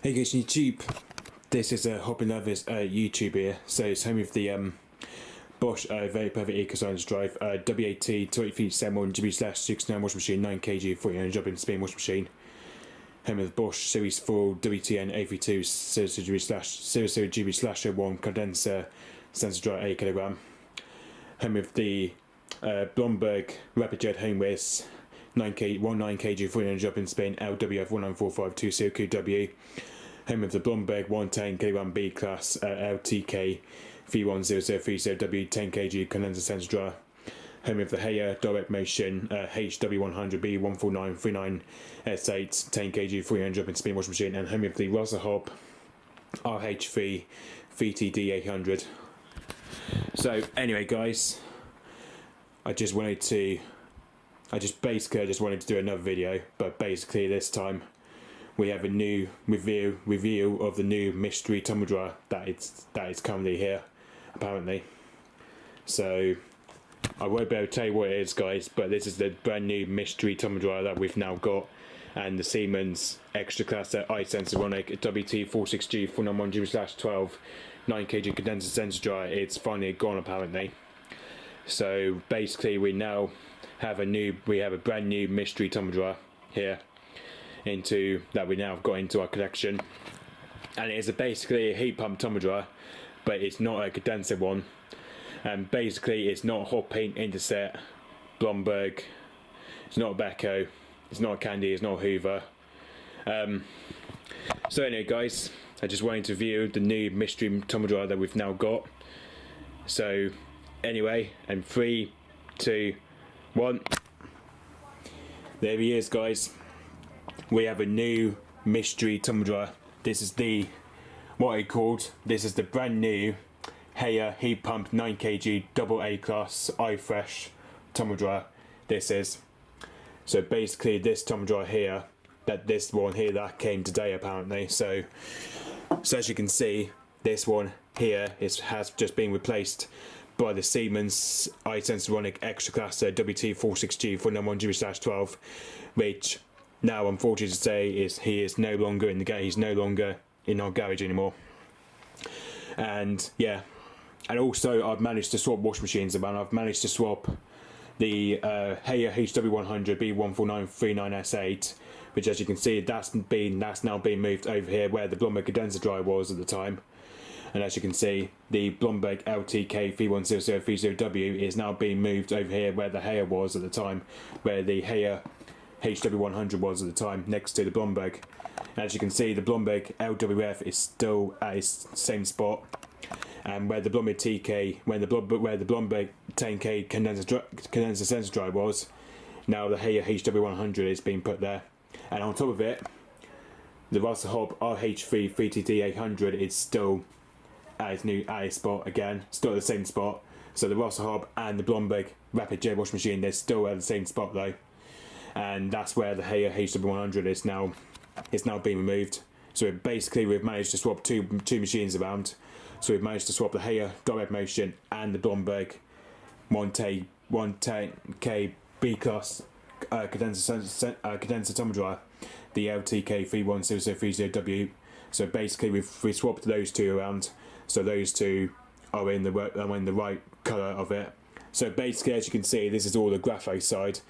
Hey guys, YouTube. This is Hopping Lovers YouTube here. So it's home with the Bosch very perfect eco-science drive WAT 2371 GB/69 washing machine, 9 kg, 49 job in spin washing machine. Home with Bosch Series 4 WTN A32 00 GB/01 condenser sensor dry 8 kg. Home with the Blomberg Rapid Jet home with 9 kg 49 job in spin LWF 19452 Home of the Blomberg 110 kg B class LTK 31030W 10 kg condenser sensor dryer. Home of the Haier direct motion HW100 B14939S 10 kg 300 drop in spin washing machine, and home of the Hob RH3 VTD800. So anyway guys, I just wanted to do another video, but basically this time we have a new review of the new mystery tumble dryer that is currently here, apparently. So I won't be able to tell you what it is, guys, but this is the brand new mystery tumble dryer that we've now got, and the Siemens extra class iSensoronic WT46G 491GB/12 9 kg condenser sensor dryer. It's finally gone, apparently. So basically we have a brand new mystery tumble dryer here that we now have got into our collection, and it is basically a heat pump tumble dryer, but it's not a condenser one, and basically it's not a hot paint interset Blomberg, it's not a Beko, it's not a Candy, it's not a Hoover. So anyway guys, I just wanted to view the new mystery tumble dryer that we've now got. So anyway, and 3, 2, 1. There he is, guys. We have a new mystery tumble dryer. This is the brand new Haier Heatpump 9 kg double A class iFresh tumble dryer. This is. So basically this tumble dryer here, that came today apparently. So as you can see, this one here has just been replaced by the Siemens iSensoronic extra class WT46G 491GB/12, which now I'm fortunate to say he is no longer in the garage. He's no longer in our garage anymore. And yeah, and also I've managed to swap washing machines around. I've managed to swap the Haier HW100 B14939S, which, as you can see, that's now been moved over here where the Blomberg condenser dryer was at the time. And as you can see, the Blomberg LTK 31030W is now being moved over here where the Haier was at the time, where the Haier HW100 was at the time, next to the Blomberg. And as you can see, the Blomberg LWF is still at its same spot, and where the Blomberg TK, where the Blomberg 10K condenser sensor dryer was, now the Haier HW100 is being put there. And on top of it, the Hob RH3 VTD800 is still at its spot again, still at the same spot. So the Hob and the Blomberg Rapid Jet washing machine, they're still at the same spot though, and that's where the Haier HW100 is now being removed. So basically we've managed to swap two machines around. So we've managed to swap the Haier direct motion and the Blomberg 110K B class condenser tumble dryer, the LTK 31030W. So basically we've swapped those two around, so those two are in the right colour of it. So basically, as you can see, this is all the graphite side,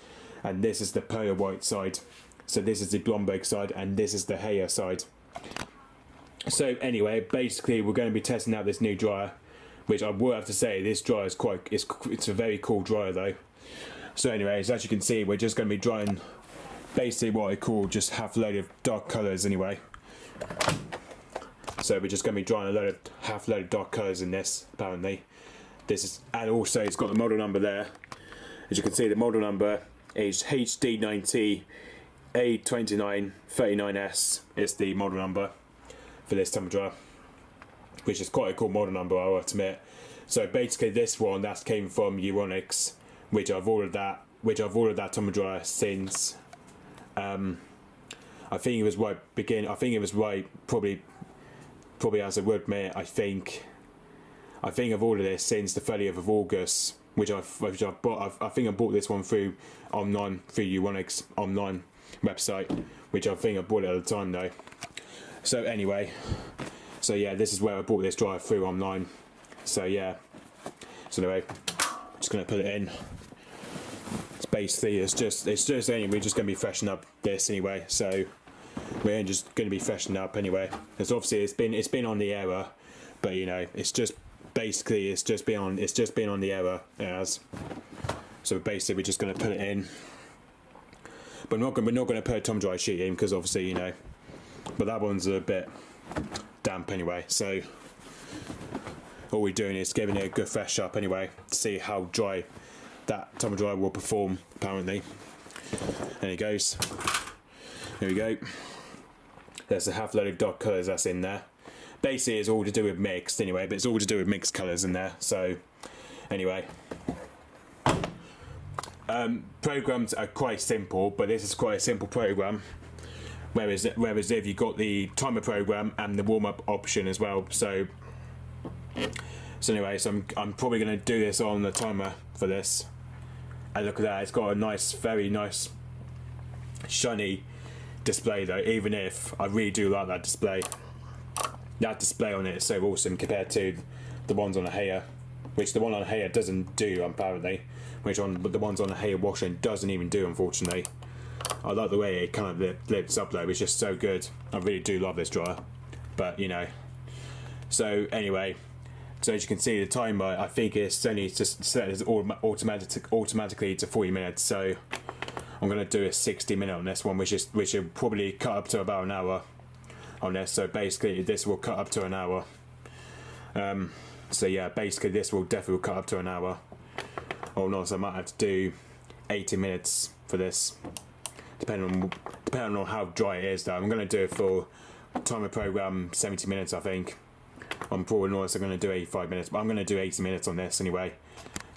and this is the pearl white side. So this is the Blomberg side, and this is the Haier side. So anyway, basically we're going to be testing out this new dryer, which I will have to say, this dryer is it's a very cool dryer though. So anyways, as you can see, we're just going to be drying basically what I call just half a load of dark colours anyway. So we're just going to be drying half a load of dark colours in this, apparently. And also it's got the model number there. As you can see, the model number is HD90-A2939S is the model number for this tumble dryer, which is quite a cool model number, I will admit. So basically this one, that came from Euronics, which I've ordered that tumble dryer since I think it was probably as I would admit, I think I've ordered this since the 30th of August, which I've bought. I think I bought this one through Euronics online website, which I think I bought it at the time though. So anyway, so yeah, this is where I bought this dryer through online. So yeah, so anyway, just gonna put it in. It's basically it's just anyway, we're just gonna be freshening up this anyway. So we're just gonna be freshening up anyway. Because obviously it's been on the error, but you know it's just basically it's just been on the error as. So basically we're just gonna put it in. But we're not gonna put a tumble dry sheet in because obviously you know. But that one's a bit damp anyway, so all we're doing is giving it a good fresh up anyway to see how dry that tumble dryer will perform apparently. There it goes. There we go. There's a half load of dark colours that's in there. Basically it's all to do with mixed anyway, but it's all to do with mixed colours in there. So anyway. Programs are quite simple, but this is quite a simple program. Whereas if you got the timer program and the warm-up option as well. So anyway, so I'm probably going to do this on the timer for this. And look at that, it's got a nice, very nice shiny display though, even if I really do like that display. That display on it is so awesome compared to the ones on the Haier, which the one on Haier doesn't do apparently, but the ones on the Haier washing doesn't even do unfortunately. I like the way it kind of lifts up though, it's just so good. I really do love this dryer, but you know. So anyway, so as you can see the timer, I think it's only just set as automatically to 40 minutes, so I'm going to do a 60 minute on this one, which will probably cut up to about an hour on this, so basically this will cut up to an hour. So yeah, basically this will definitely cut up to an hour. Or not, so I might have to do 80 minutes for this. Depending on how dry it is though. I'm going to do it for timer program 70 minutes I think. I'm probably also going to do 85 minutes, but I'm going to do 80 minutes on this anyway.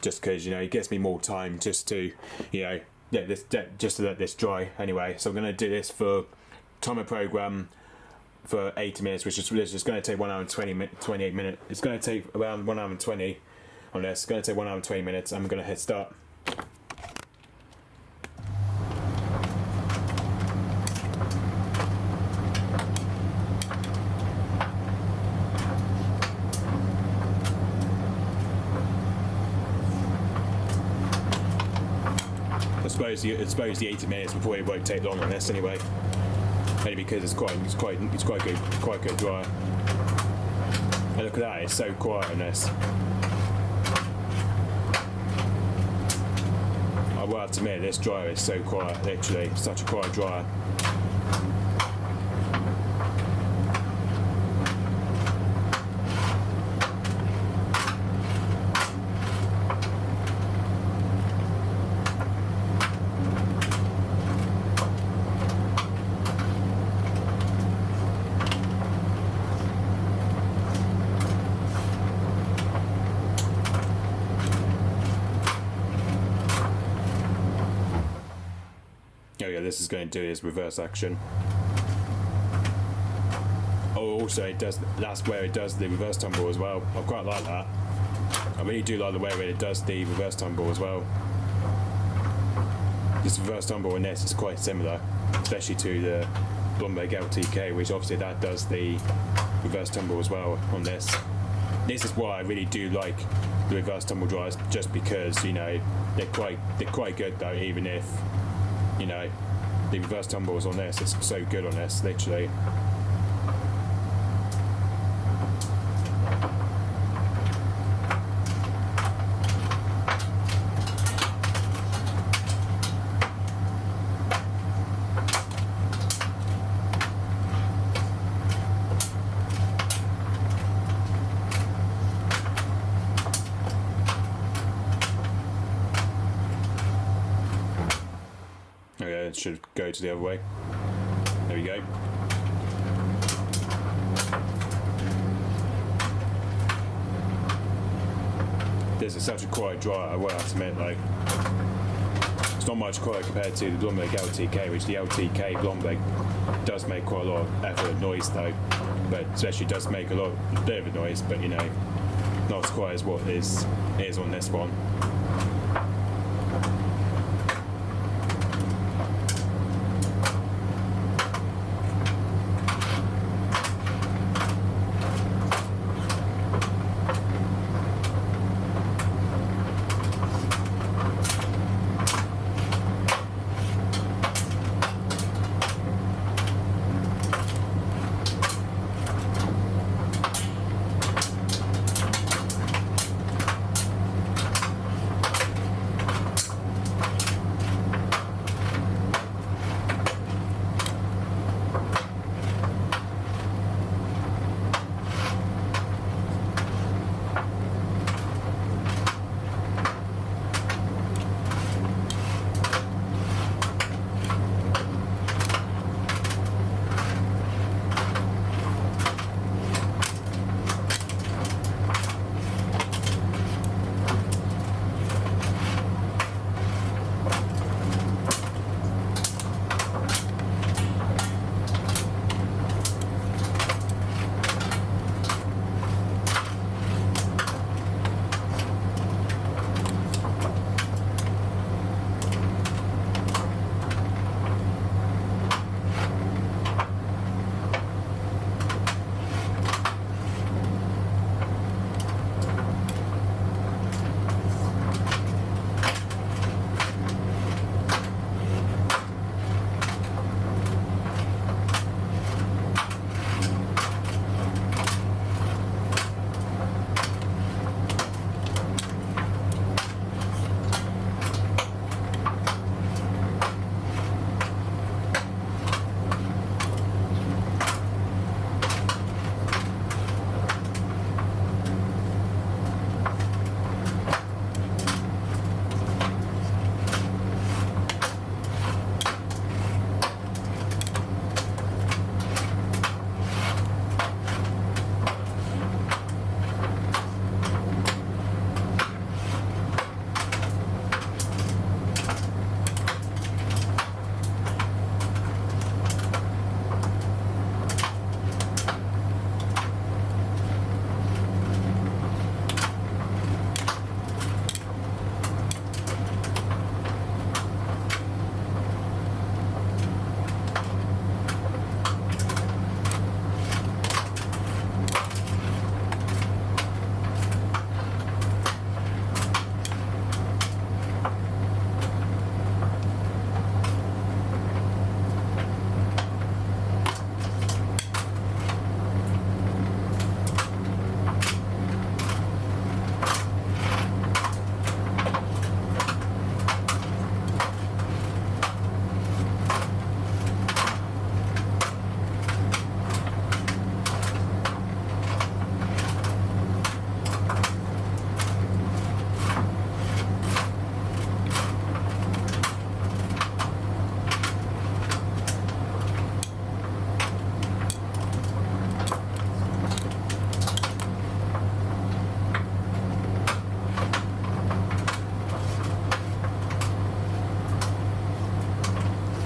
Just because, you know, it gives me more time just to, you know, just to let this dry anyway. So I'm going to do this for timer program for 80 minutes, which is going to take 1 hour and 28 minutes. It's going to take around 1 hour and 20 on this. It's going to take 1 hour and 20 minutes. I'm going to hit start. I suppose the 80 minutes probably won't take long on this anyway. Only because it's quite good dryer. And look at that, it's so quiet on this. I will have to admit, this dryer is so quiet, literally, such a quiet dryer. Oh yeah, this is going to do is reverse action. Oh, also it does. That's where it does the reverse tumble as well. I quite like that. I really do like the way it does the reverse tumble as well. This reverse tumble in this is quite similar, especially to the Blomberg LTK, which obviously that does the reverse tumble as well on this. This is why I really do like the reverse tumble dryers, just because, you know, they're quite good though, even if, you know, the reverse tumbles on this, it's so good on this, literally. Okay, it should go to the other way. There we go. This is such a quiet dryer, I will have to admit, like. It's not much quiet compared to the Blomberg LTK, which the LTK Blomberg does make quite a lot of effort and noise though. But especially does make a bit of a noise, but you know, not as quiet as what is on this one.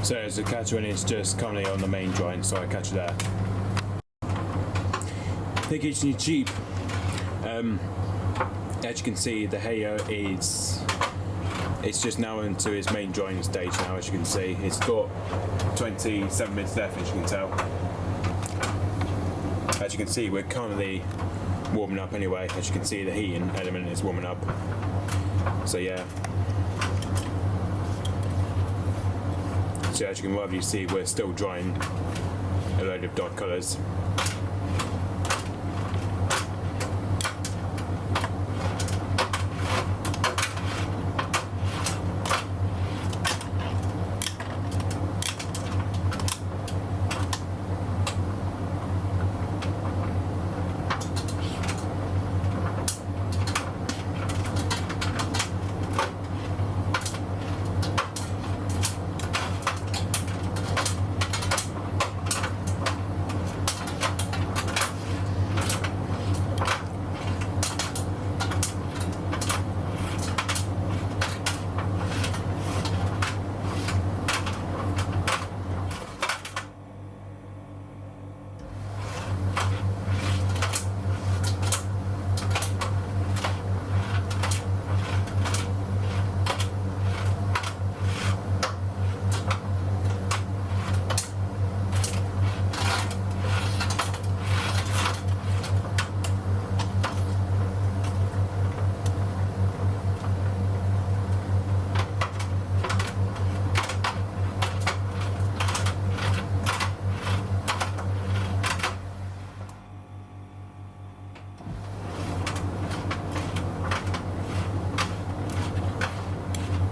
So as the catcher in is just currently on the main joint, so I catch it there. The kitchen is cheap. As you can see, the Haier it's just now into its main joining stage now. As you can see, it's got 27 minutes left, as you can tell. As you can see, we're currently warming up anyway. As you can see, the heating element is warming up. So yeah. So as you can rightly see, we're still drying a load of dark colours.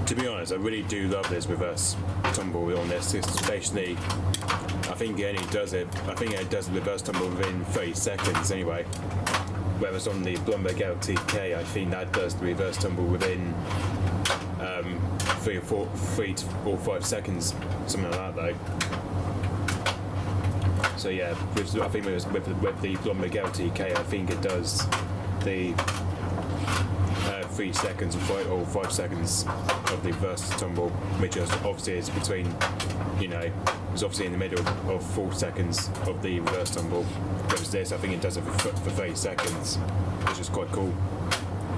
To be honest, I really do love this reverse tumble on this. It's basically, I think it does the reverse tumble within 30 seconds anyway. Whereas on the Blumberg LTK, I think that does the reverse tumble within 3 or 5 seconds, something like that though. So yeah, I think with the Blumberg LTK, I think it does the 3 seconds or 5 seconds of the reverse tumble, which is obviously is between, it's obviously in the middle of 4 seconds of the reverse tumble. Whereas this, I think it does it for 30 seconds, which is quite cool.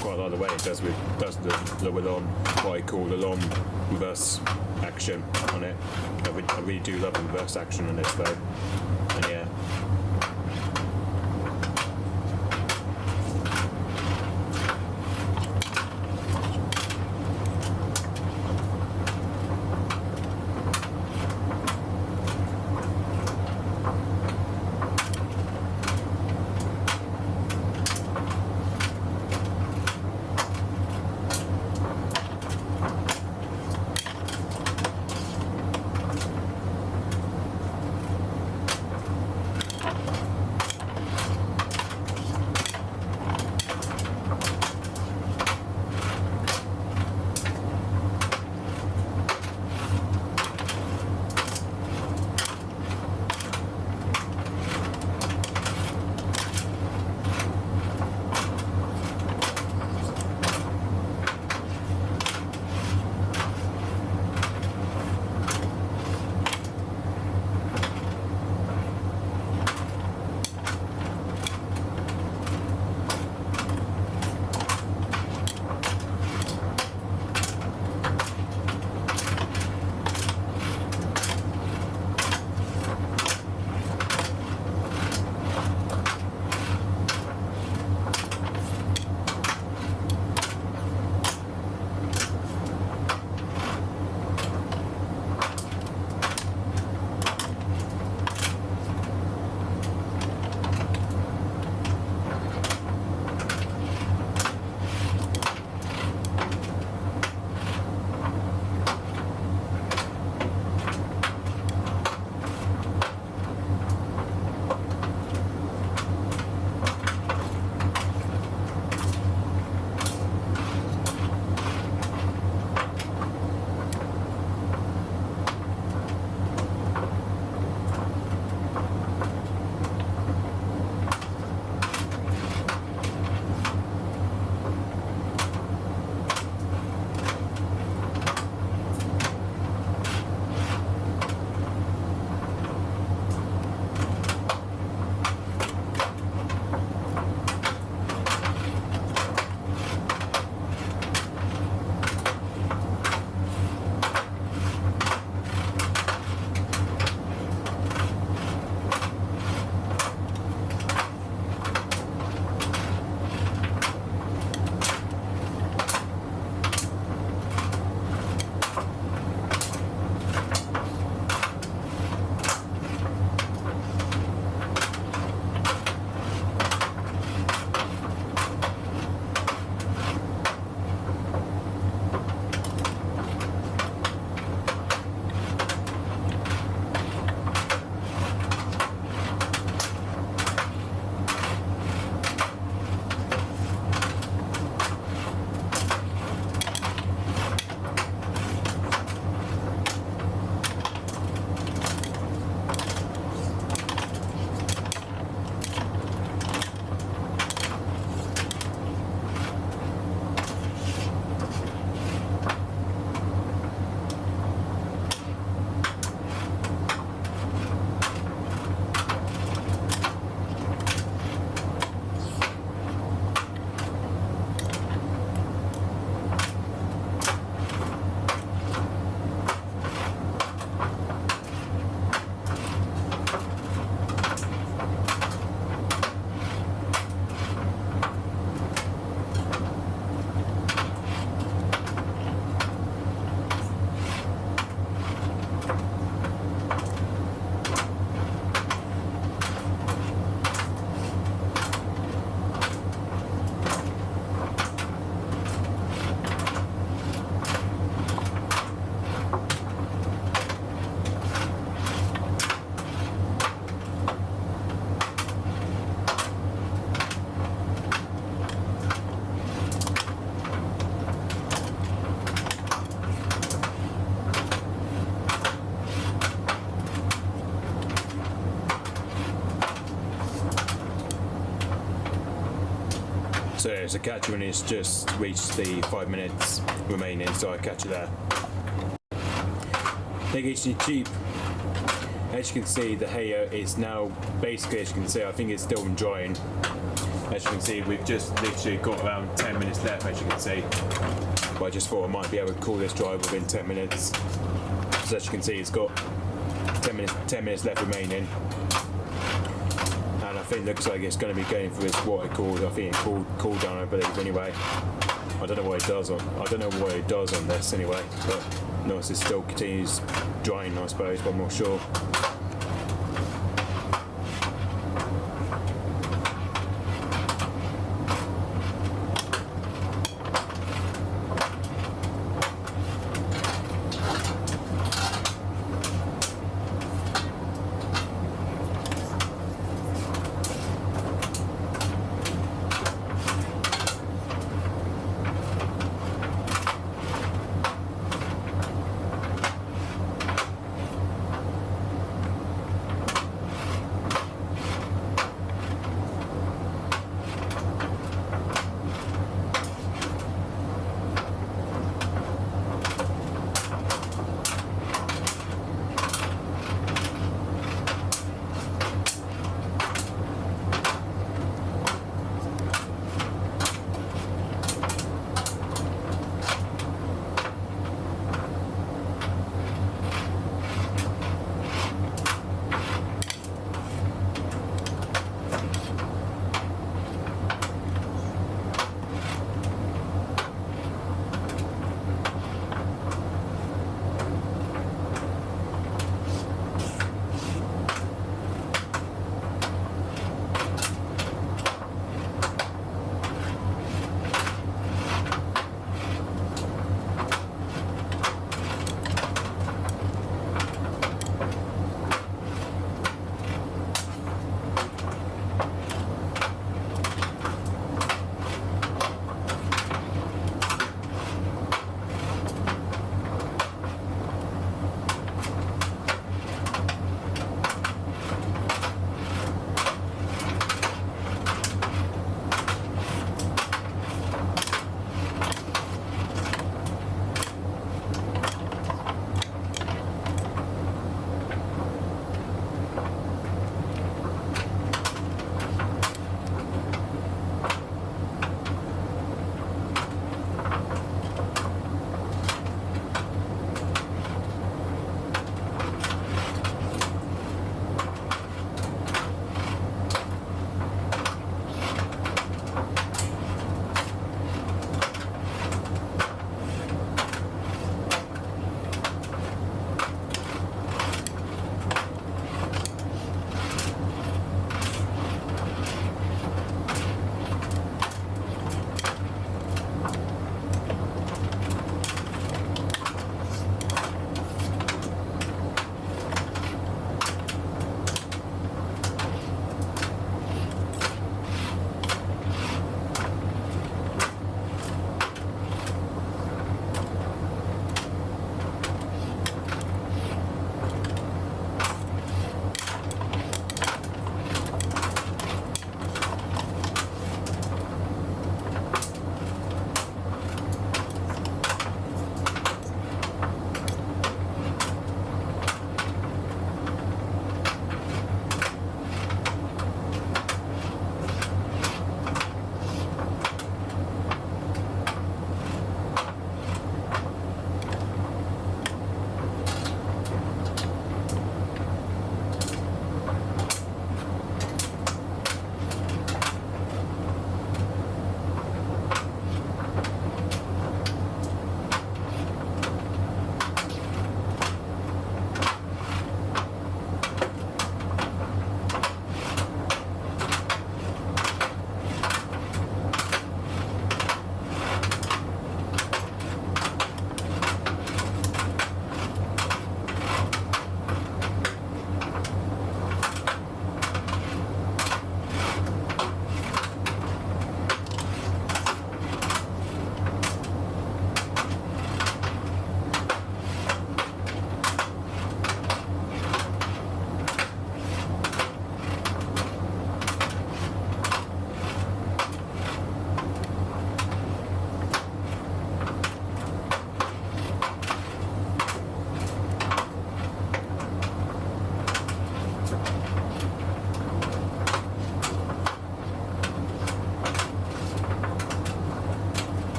Quite like the way it does the long, what I call the long reverse action on it. I really do love the reverse action on this though, and yeah. So yeah, so catch you when it's just reached the 5 minutes remaining, so I catch you there. Hey guys, cheap. As you can see, the Haier is now basically, as you can see, I think it's still drying. As you can see, we've just literally got around 10 minutes left, as you can see. But I just thought I might be able to cool this dry within 10 minutes. So as you can see, it's got 10 minutes left remaining. And I think it looks like it's going to be going for this, what it calls, I think it cool down, I believe, anyway. I don't know what it does on this anyway, but notice it still continues drying, I suppose, but I'm not sure.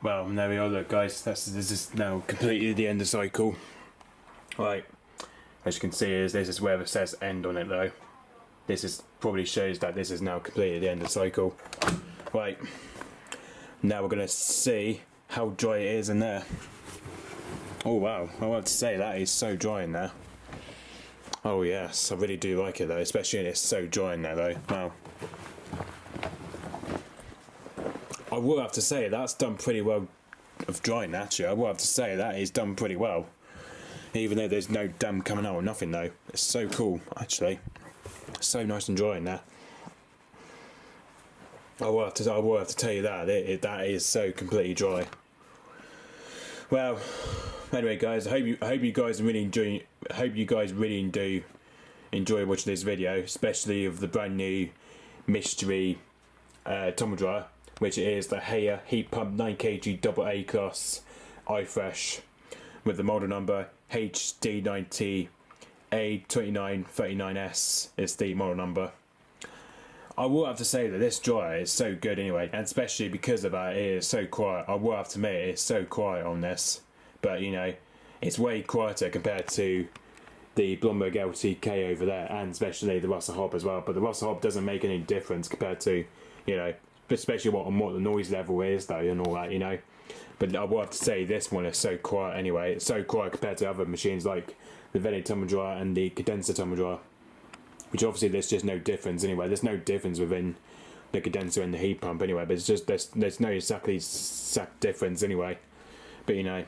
well, there we are. Look, guys, this is now completely the end of cycle. Right, as you can see, this is where it says end on it though. This is probably shows that this is now completely the end of cycle. Right, now we're gonna see how dry it is in there. Oh wow, I want to say that is so dry in there. Oh yes, I really do like it though, especially when it's so dry in there though. Wow. I will have to say that's done pretty well of drying actually. I will have to say that is done pretty well. Even though there's no damp coming out or nothing though. It's so cool actually. It's so nice and dry in there. I will have to tell you that that is so completely dry. Well, anyway, guys, I hope you guys really do enjoy watching this video, especially of the brand new mystery tumble dryer, which is the Haier Heatpump 9kg AA class iFresh with the model number HD90-A2939S is the model number. I will have to say that this dryer is so good anyway, and especially because of that, it is so quiet. I will have to admit, it's so quiet on this, but you know, it's way quieter compared to the Blomberg LTK over there, and especially the Russell Hobb as well. But the Russell Hobb doesn't make any difference compared to, you know, especially what the noise level is though, and all that, you know. But I will have to say this one is so quiet anyway. It's so quiet compared to other machines like the Venny tumble dryer and the condenser tumble dryer. Which obviously there's just no difference anyway. There's no difference within the condenser and the heat pump anyway. But it's just there's no exact difference anyway. But you know,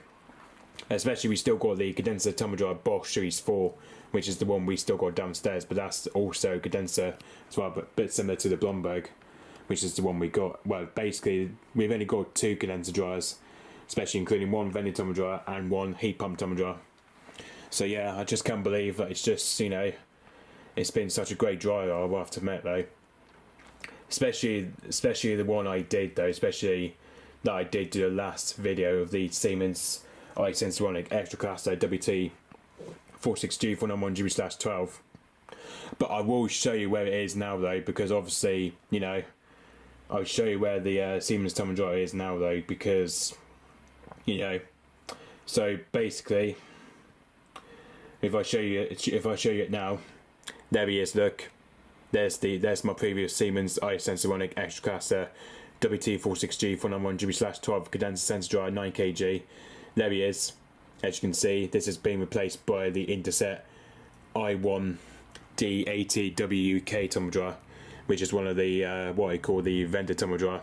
especially we still got the condenser tumble dryer Bosch Series 4, which is the one we still got downstairs. But that's also condenser as well, but a bit similar to the Blomberg, which is the one we got. Well, basically we've only got 2 condenser dryers, especially including one Venny tumble dryer and one heat pump tumble dryer. So yeah, I just can't believe that it's just, you know, it's been such a great dryer, I will have to admit though. Especially the one I did though, especially that I did do the last video of the Siemens iSensoronic Extra Class WT 46G 491GB/12. But I will show you where it is now though, because obviously, you know, I'll show you where the Siemens tumble dryer is now though, because, you know, so basically, if I show you it now, there he is, look. There's my previous Siemens iSensoronic Extra Class WT46G 491GB/12 condenser sensor dryer 9kg. There he is. As you can see, this has been replaced by the Interset i1D80WK tumble dryer, which is one of the what I call the vendor tumble dryer.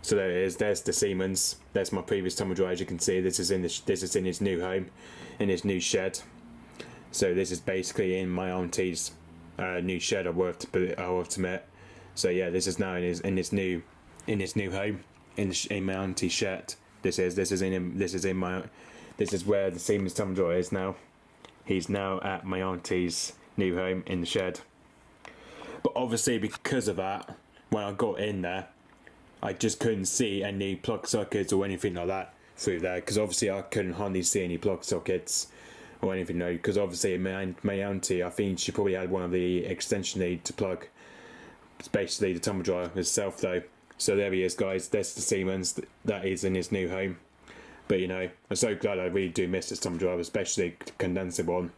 So there it is. There's the Siemens. There's my previous tumble dryer. As you can see, this is in his new home, in his new shed. So this is basically in my auntie's new shed. I will have to admit. So yeah, this is now in his new home, in my auntie's shed. This is where the Siemens tumble dryer is now. He's now at my auntie's new home in the shed. But obviously, because of that, when I got in there, I just couldn't see any plug sockets or anything like that through there, because obviously I couldn't hardly see any plug sockets or anything, no, because obviously my auntie, I think she probably had one of the extension lead to plug. It's basically the tumble dryer itself though. So there he is, guys. There's the Siemens that is in his new home. But you know, I'm so glad. I really do miss this tumble dryer, especially the condenser one.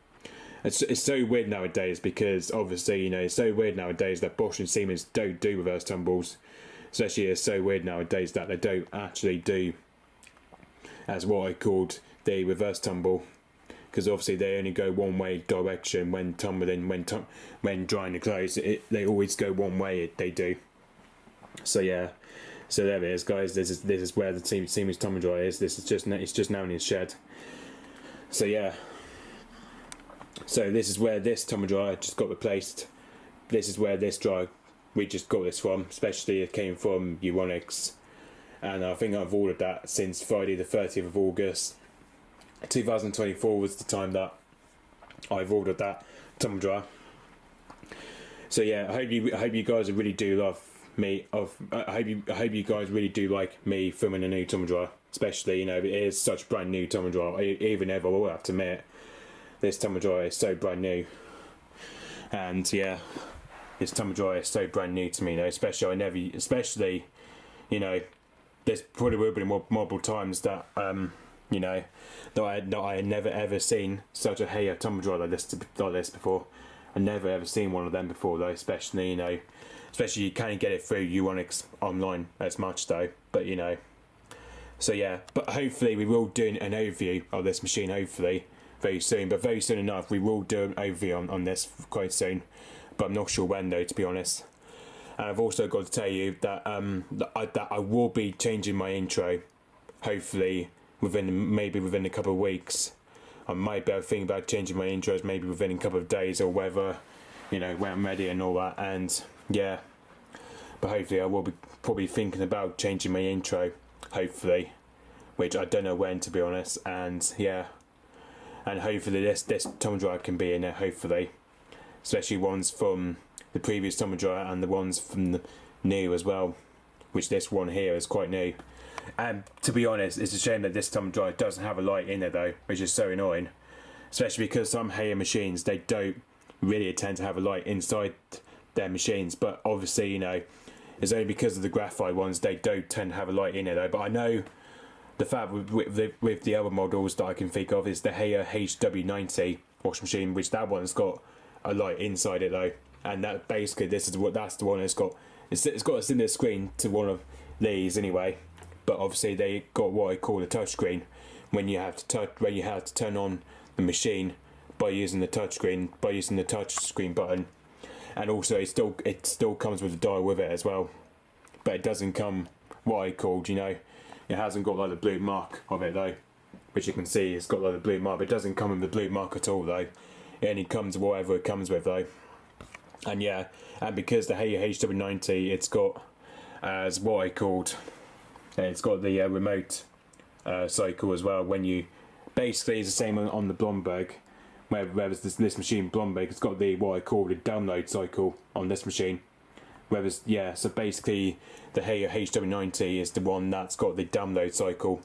It's so weird nowadays, because obviously, you know, it's so weird nowadays that Bosch and Siemens don't do reverse tumbles. Especially, it's so weird nowadays that they don't actually do as what I called the reverse tumble, because obviously they only go one way direction when tumbling, when drying the clothes. They always go one way. They do. So yeah, so there it is, guys. This is where the Siemens tumble dryer is. It's just now in his shed. So yeah. So this is where this tumble dryer just got replaced. This is where this dryer, we just got this from. Especially it came from Euronics, and I think I've ordered that since Friday the 30th of August 2024 was the time that I've ordered that tumble dryer. So yeah, I hope you guys really do love me. I hope you guys really do like me filming a new tumble dryer. Especially, you know, it is such a brand new tumble dryer. Even if I will have to admit, this tumble dryer is so brand new. And yeah, this tumble dryer is so brand new to me, though. Especially, you know, there's probably will be multiple times that you know, that I had never ever seen such a Haier tumble dryer like this before. I've never ever seen one of them before though, especially, you know, especially you can't get it through Uonix online as much though, but you know. So yeah, but hopefully we will do an overview of this machine, hopefully very soon, but very soon enough we will do an overview on this quite soon, but I'm not sure when though, to be honest. And I've also got to tell you that that I will be changing my intro, hopefully maybe within a couple of weeks. I might be able to think about changing my intros maybe within a couple of days or whether, you know, when I'm ready and all that. And yeah, but hopefully I will be probably thinking about changing my intro, hopefully, which I don't know when, to be honest. And yeah, and hopefully this tumble dryer can be in it, hopefully, especially ones from the previous tumble dryer and the ones from the new as well, which this one here is quite new. And to be honest, it's a shame that this tumble dryer doesn't have a light in it though, which is so annoying, especially because some Haier machines, they don't really tend to have a light inside their machines. But obviously, you know, it's only because of the graphite ones they don't tend to have a light in it though. But I know the fact with the other models that I can think of is the Haier HD90 washing machine, which that one's got a light inside it though. And that basically that's the one that's got it's got a similar screen to one of these anyway. But obviously they got what I call a touch screen when you have to turn on the machine by using the touch screen button, and also it still comes with a dial with it as well, but it doesn't come what I called, you know, it hasn't got like the blue mark of it though, which you can see it's got like the blue mark, but it doesn't come with the blue mark at all though. It only comes whatever it comes with though. And yeah, and because the Haier HW90, it's got as what I called. It's got the remote cycle as well. When you basically it's the same on the Blomberg, whereas this machine Blomberg, it's got the what I call the download cycle on this machine. Whereas yeah, so basically the Haier HW90 is the one that's got the download cycle,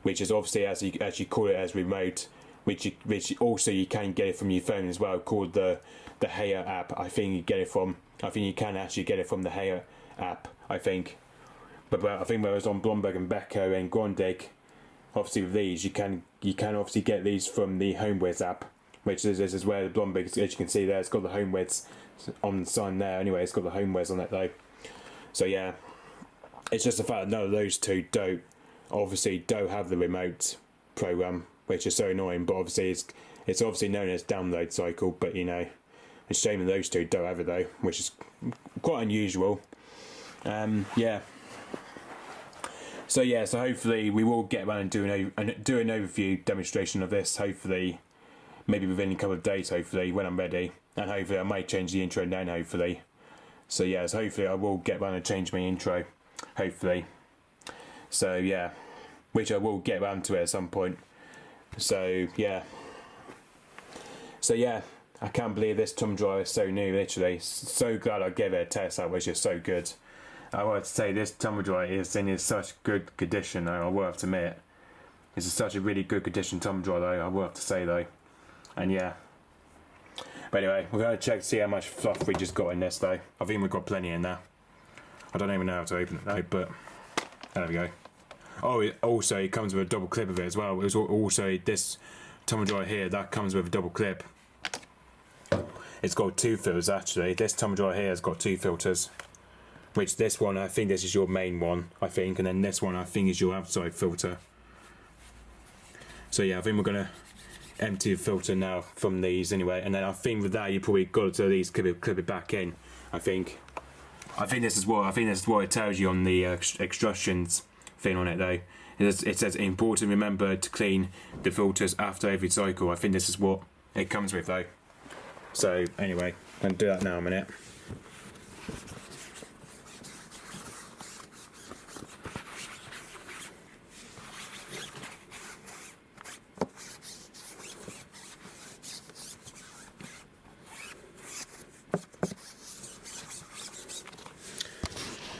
which is obviously as you call it as remote, which also you can get it from your phone as well, called the Haier app. I think you can actually get it from the Haier app, I think. But I think whereas on Blomberg and Beko and Grundig, obviously with these you can obviously get these from the HomeWiz app, which is where the Blomberg, as you can see there, it's got the HomeWiz on the sign there. Anyway, it's got the HomeWiz on it though. So yeah, it's just the fact that none of those two don't have the remote program, which is so annoying. But obviously it's obviously known as download cycle. But you know, it's a shame that those two don't have it though, which is quite unusual. Yeah. So yeah, so hopefully we will get around and do an overview demonstration of this, hopefully maybe within a couple of days, hopefully when I'm ready, and hopefully I might change the intro then, hopefully. So yeah, so hopefully I will get around and change my intro, hopefully. So yeah, which I will get around to it at some point. So yeah, I can't believe this tumble dryer is so new, literally. So glad I gave it a test, that was just so good. I want to say this tumble dryer is in such good condition though, I will have to admit. This is such a really good condition tumble dryer though, I will have to say though. And yeah. But anyway, we're going to check to see how much fluff we just got in this though. I think we've got plenty in there. I don't even know how to open it though, but there we go. Oh, it comes with a double clip of it as well. It was also this tumble dryer here, that comes with a double clip. It's got two filters actually. This tumble dryer here has got two filters. Which this one, I think this is your main one, I think, and then this one I think is your outside filter. So yeah, I think we're gonna empty the filter now from these anyway, and then I think with that you probably got to at least clip it back in. I think this is what it tells you on the extrusions thing on it though. It says important, remember to clean the filters after every cycle. I think this is what it comes with though. So anyway, I'm gonna do that now a minute.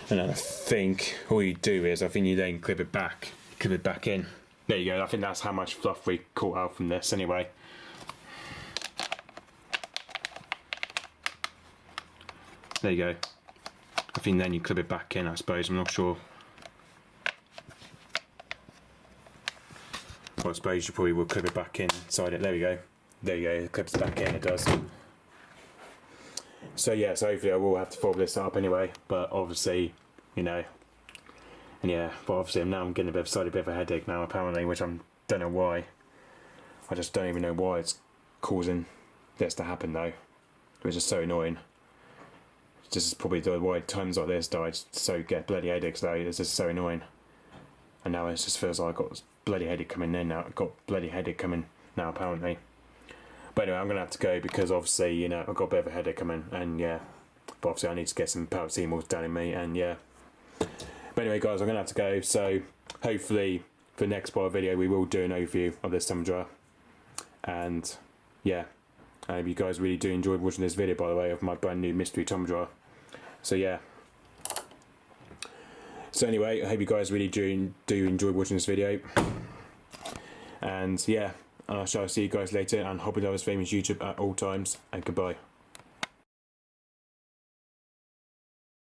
And then I think all you do is, I think you then clip it back in. There you go, I think that's how much fluff we caught out from this anyway. There you go. I think then you clip it back in, I suppose, I'm not sure. Well, I suppose you probably will clip it back inside it. There we go. There you go. It clips it back in. It does. So yeah. So hopefully I will have to fold this up anyway. But obviously, you know. And yeah. But obviously now I'm getting a slightly bit of a headache now apparently, which I don't know why. I just don't even know why it's causing this to happen though, which is so annoying. This is probably why times like this I just so get bloody headaches though. It's just so annoying. And now it just feels like I've got this bloody headache coming in now. I've got bloody headache coming now apparently. But anyway, I'm gonna have to go because obviously, you know, I've got a bit of a headache coming, and yeah. But obviously I need to get some paracetamol down in me, and yeah. But anyway guys, I'm gonna have to go, so hopefully for the next part video we will do an overview of this tumble dryer. And yeah, I hope you guys really do enjoy watching this video, by the way, of my brand new mystery tumble dryer. So yeah. So anyway, I hope you guys really do enjoy watching this video. And yeah, I shall see you guys later, and hope you love this famous YouTube at all times, and goodbye.